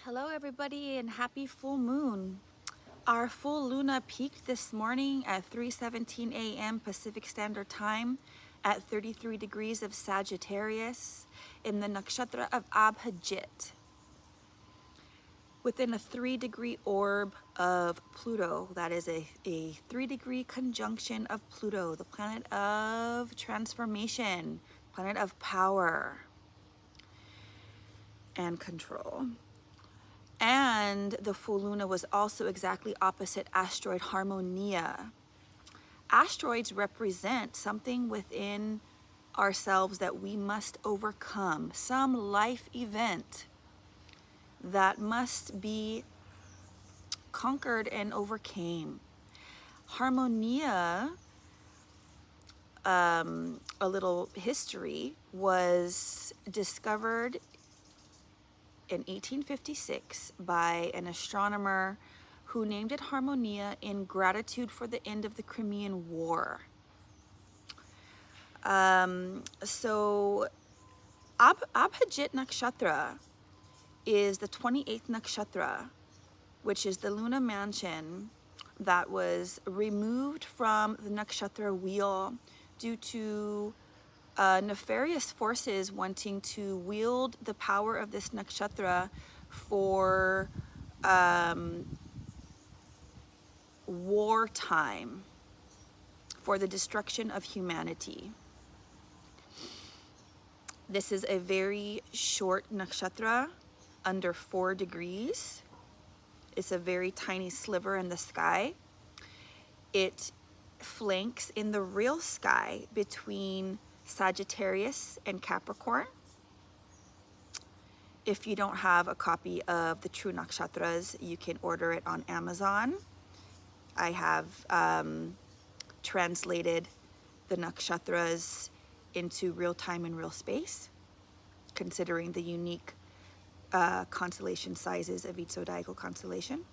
Hello everybody and happy full moon. Our full luna peaked this morning at 3:17 a.m. Pacific Standard Time at 33 degrees of Sagittarius in the nakshatra of Abhijit, within a 3-degree orb of Pluto. That is a 3-degree conjunction of Pluto, the planet of transformation, planet of power and control. And the full luna was also exactly opposite asteroid Harmonia. Asteroids represent something within ourselves that we must overcome, some life event that must be conquered and overcame. Harmonia, a little history, was discovered in 1856 by an astronomer who named it Harmonia in gratitude for the end of the Crimean War. So Abhijit Nakshatra is the 28th nakshatra, which is the Luna mansion that was removed from the nakshatra wheel due to nefarious forces wanting to wield the power of this nakshatra for wartime, for the destruction of humanity. This is a very short nakshatra, under 4 degrees. It's a very tiny sliver in the sky. It flanks in the real sky between Sagittarius and Capricorn. If you don't have a copy of the True Nakshatras, you can order it on Amazon. I have translated the nakshatras into real time and real space, considering the unique constellation sizes of each zodiacal constellation.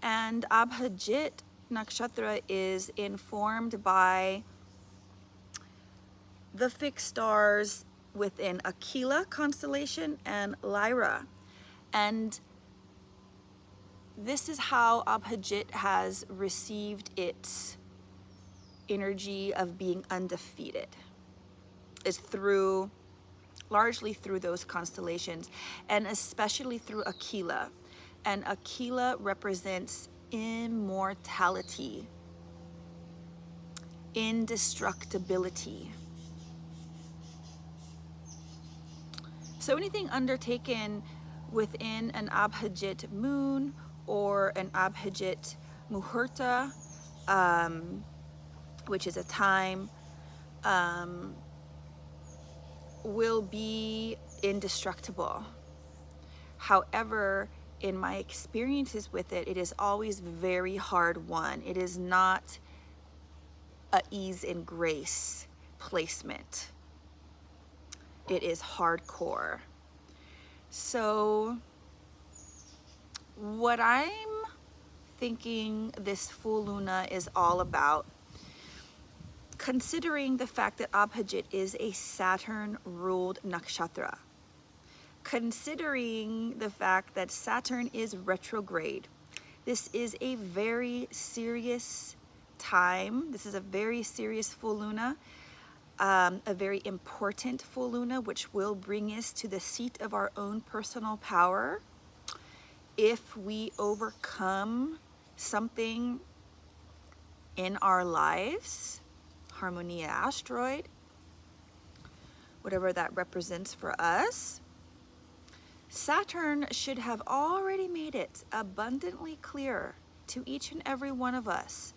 And Abhijit Nakshatra is informed by the fixed stars within Aquila constellation and Lyra. And this is how Abhijit has received its energy of being undefeated, is through, largely through those constellations, and especially through Aquila. And Aquila represents immortality, indestructibility. So anything undertaken within an Abhijit moon or an Abhijit muhurta, which is a time, will be indestructible. However, in my experiences with it, it is always very hard won. It is not a ease and grace placement. It is hardcore. So what I'm thinking this full luna is all about, considering the fact that Abhijit is a Saturn-ruled nakshatra, considering the fact that Saturn is retrograde, this is a very serious time. This is a very serious full luna, a very important full luna, which will bring us to the seat of our own personal power if we overcome something in our lives. Harmonia asteroid, whatever that represents for us. Saturn should have already made it abundantly clear to each and every one of us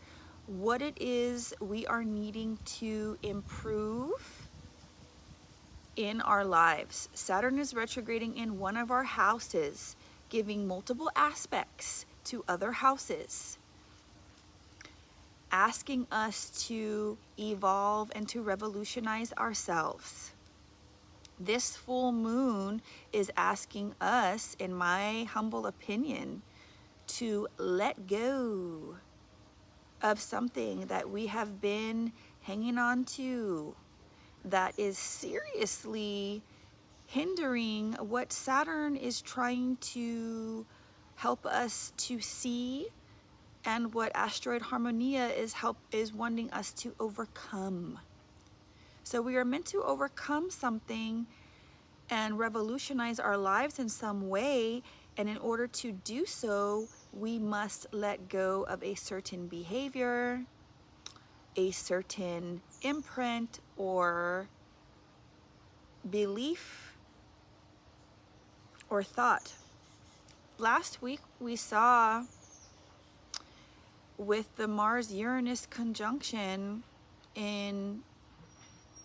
what it is we are needing to improve in our lives. Saturn is retrograding in one of our houses, giving multiple aspects to other houses, asking us to evolve and to revolutionize ourselves. This full moon is asking us, in my humble opinion, to let go of something that we have been hanging on to that is seriously hindering what Saturn is trying to help us to see, and what asteroid Harmonia is wanting us to overcome. So we are meant to overcome something and revolutionize our lives in some way, and in order to do so, we must let go of a certain behavior, a certain imprint or belief or thought. Last week we saw with the Mars-Uranus conjunction in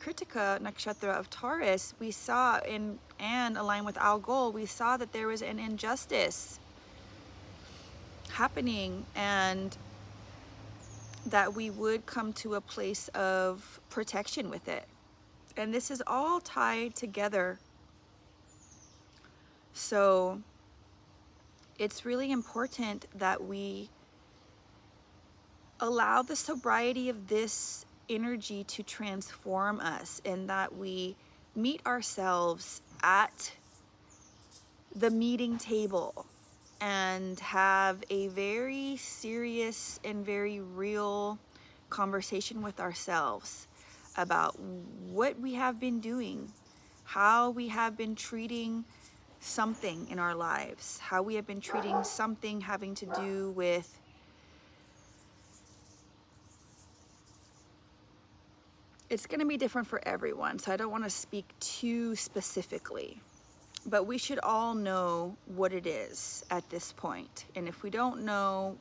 Kritika Nakshatra of Taurus, we saw and aligned with Algol, we saw that there was an injustice happening, and that we would come to a place of protection with it. And this is all tied together. So it's really important that we allow the sobriety of this energy to transform us, and that we meet ourselves at the meeting table and have a very serious and very real conversation with ourselves about what we have been doing, how we have been treating something in our lives, how we have been treating something having to do with it's going to be different for everyone, so I don't want to speak too specifically. But we should all know what it is at this point. And if we don't know,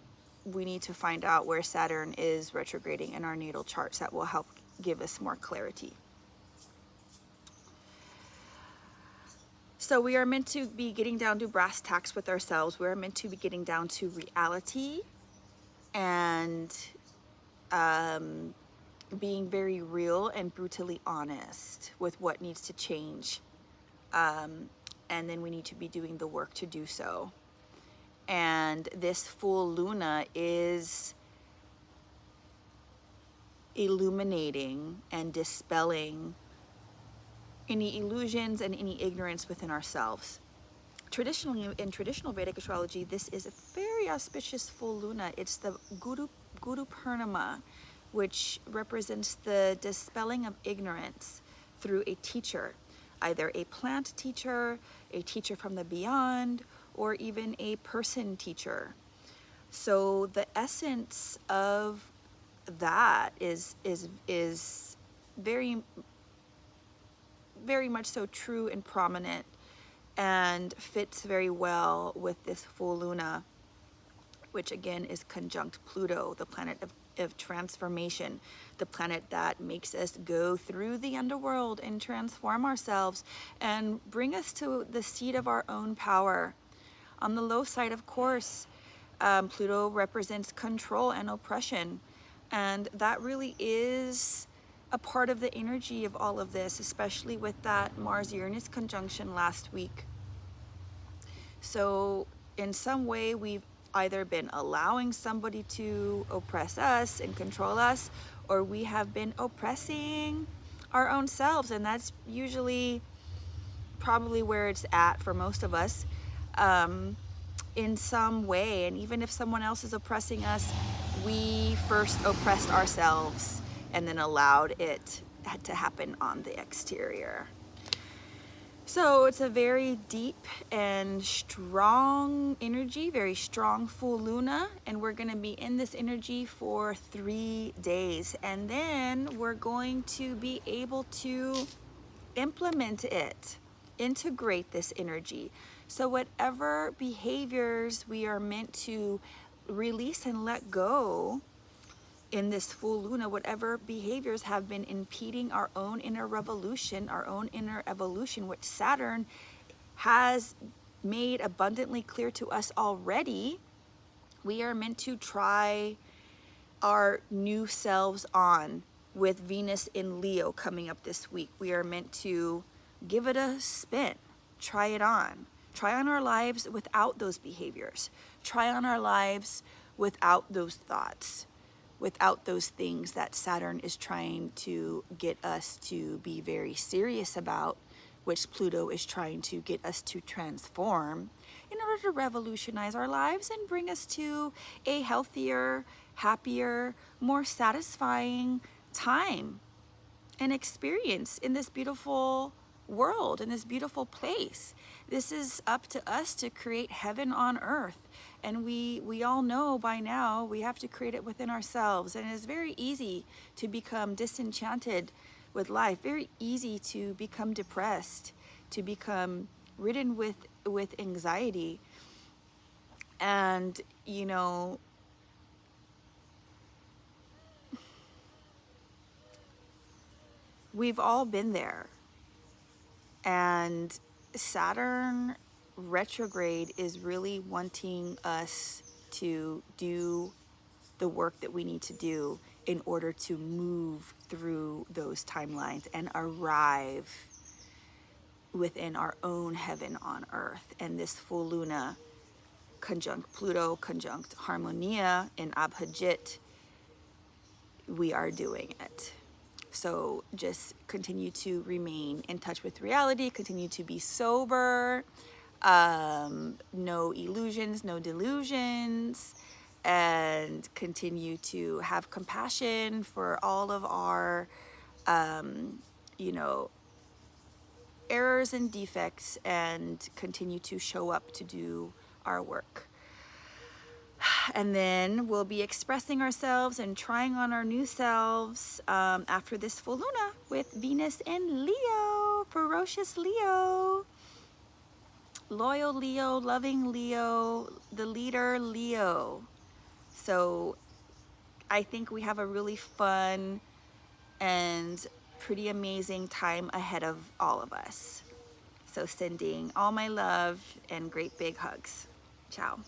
we need to find out where Saturn is retrograding in our natal charts. That will help give us more clarity. So we are meant to be getting down to brass tacks with ourselves. We are meant to be getting down to reality and being very real and brutally honest with what needs to change. And then we need to be doing the work to do so. And this full luna is illuminating and dispelling any illusions and any ignorance within ourselves. Traditionally, in traditional Vedic astrology, this is a very auspicious full luna. It's the Guru Purnima, which represents the dispelling of ignorance through a teacher, either a plant teacher, a teacher from the beyond, or even a person teacher. So the essence of that is very, very much so true and prominent, and fits very well with this full luna, which again is conjunct Pluto, the planet of transformation, the planet that makes us go through the underworld and transform ourselves and bring us to the seat of our own power. On the low side, of course, Pluto represents control and oppression, and that really is a part of the energy of all of this, especially with that Mars-Uranus conjunction last week. So in some way, we've either been allowing somebody to oppress us and control us, or we have been oppressing our own selves, and that's usually probably where it's at for most of us, in some way. And even if someone else is oppressing us, we first oppressed ourselves and then allowed it to happen on the exterior. So it's a very deep and strong energy, very strong full luna, and we're going to be in this energy for 3 days, and then we're going to be able to implement it, integrate this energy. So whatever behaviors we are meant to release and let go in this full luna, whatever behaviors have been impeding our own inner revolution, our own inner evolution, which Saturn has made abundantly clear to us already, we are meant to try our new selves on with Venus in Leo coming up this week. We are meant to give it a spin, try it on. Try on our lives without those behaviors. Try on our lives without those thoughts, without those things that Saturn is trying to get us to be very serious about which Pluto is trying to get us to transform in order to revolutionize our lives and bring us to a healthier, happier, more satisfying time and experience in this beautiful world, in this beautiful place. This is up to us to create heaven on earth. And we all know by now we have to create it within ourselves. And it's very easy to become disenchanted with life, very easy to become depressed, to become ridden with anxiety. And, you know, we've all been there. And Saturn retrograde is really wanting us to do the work that we need to do in order to move through those timelines and arrive within our own heaven on earth. And this full luna conjunct Pluto, conjunct Harmonia in Abhijit, we are doing it. So just continue to remain in touch with reality, continue to be sober, no illusions, no delusions, and continue to have compassion for all of our, you know, errors and defects, and continue to show up to do our work. And then we'll be expressing ourselves and trying on our new selves after this full luna with Venus in Leo, ferocious Leo, loyal Leo, loving Leo, the leader Leo. So I think we have a really fun and pretty amazing time ahead of all of us. So sending all my love and great big hugs. Ciao.